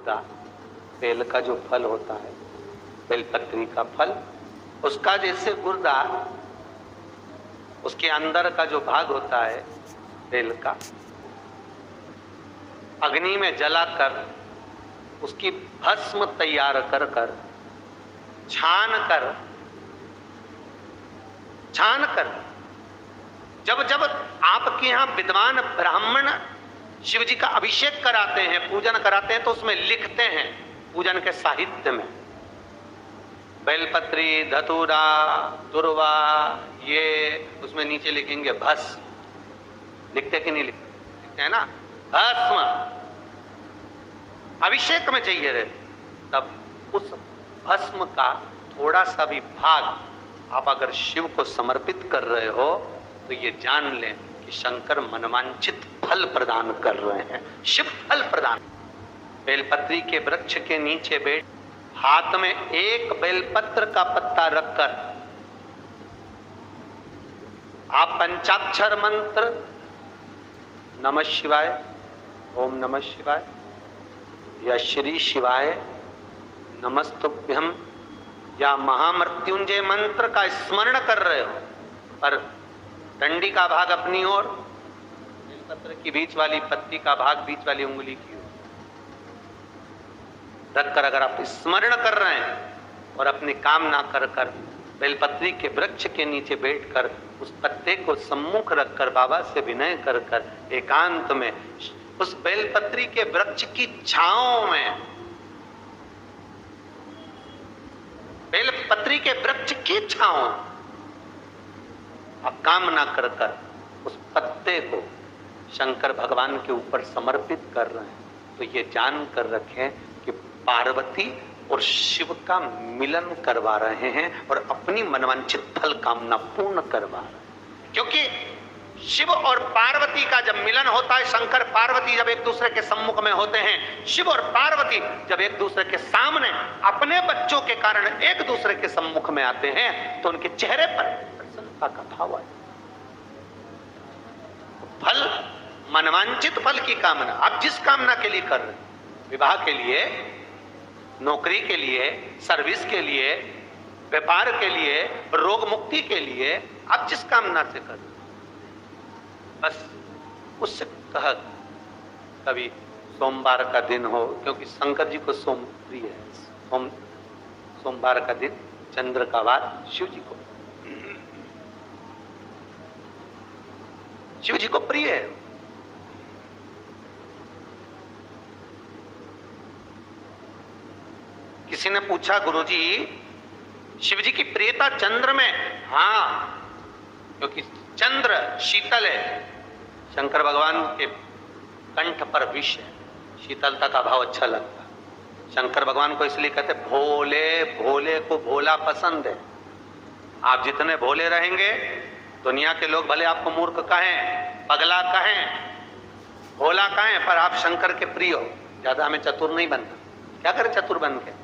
का बेल का जो फल होता है, बेलपत्री का फल, उसका जैसे गुर्दा, उसके अंदर का जो भाग होता है बेल का, अग्नि में जलाकर उसकी भस्म तैयार कर कर छान कर जब जब आपके यहां विद्वान ब्राह्मण शिव जी का अभिषेक कराते हैं, पूजन कराते हैं, तो उसमें लिखते हैं पूजन के साहित्य में बेलपत्री, धतूरा, दुर्वा, ये उसमें नीचे लिखेंगे भस्म। लिखते कि नहीं लिखते हैं ना? भस्म अभिषेक में चाहिए रहे, तब उस भस्म का थोड़ा सा भी भाग आप अगर शिव को समर्पित कर रहे हो तो ये जान लें कि शंकर मनवांछित फल प्रदान कर रहे हैं, शिव फल प्रदान। बेलपत्री के वृक्ष के नीचे बैठ हाथ में एक बेलपत्र का पत्ता रखकर आप पंचाक्षर मंत्र नमः शिवाय, ओम नमः शिवाय या श्री शिवाय नमस्तुभ्यम या महामृत्युंजय मंत्र का स्मरण कर रहे हो, पर डंडी का भाग अपनी ओर, बेलपत्र की बीच वाली पत्ती का भाग बीच वाली उंगली की ओर रखकर अगर आप स्मरण कर रहे हैं और अपनी कामना कर कर बेलपत्री के वृक्ष के नीचे बैठकर उस पत्ते को सम्मुख रखकर बाबा से विनय कर कर एकांत में उस बेलपत्री के वृक्ष की छांव में, बेलपत्री के वृक्ष की छांव आप कामना कर कर उस पत्ते को शंकर भगवान के ऊपर समर्पित कर रहे हैं, तो ये जान कर रखें कि पार्वती और शिव का मिलन करवा रहे हैं और अपनी मनवांछित फल कामना पूर्ण करवा रहे हैं। क्योंकि शिव और पार्वती का जब मिलन होता है, शंकर पार्वती जब एक दूसरे के सम्मुख में होते हैं, शिव और पार्वती जब एक दूसरे के सामने अपने बच्चों के कारण एक दूसरे के सम्मुख में आते हैं, तो उनके चेहरे पर प्रसन्नता का भाव आए। फल, मनवांछित फल की कामना आप जिस कामना के लिए कर रहे हैं, विवाह के लिए, नौकरी के लिए, सर्विस के लिए, व्यापार के लिए, रोग मुक्ति के लिए, आप जिस कामना से कर, बस उससे कह कभी सोमवार का दिन हो, क्योंकि शंकर जी को सोम प्रिय है, सोमवार का दिन, चंद्र का वार शिव जी को, शिव जी को प्रिय है। किसी ने पूछा, गुरुजी शिव जी की प्रियता चंद्र में? हाँ, क्योंकि चंद्र शीतल है, शंकर भगवान के कंठ पर विष है, शीतलता का भाव अच्छा लगता है। शंकर भगवान को इसलिए कहते भोले, भोले को भोला पसंद है। आप जितने भोले रहेंगे, दुनिया के लोग भले आपको मूर्ख कहें, पगला कहें, भोला कहें, पर आप शंकर के प्रिय हो। ज्यादा हमें चतुर नहीं बनना। क्या करें चतुर बन के?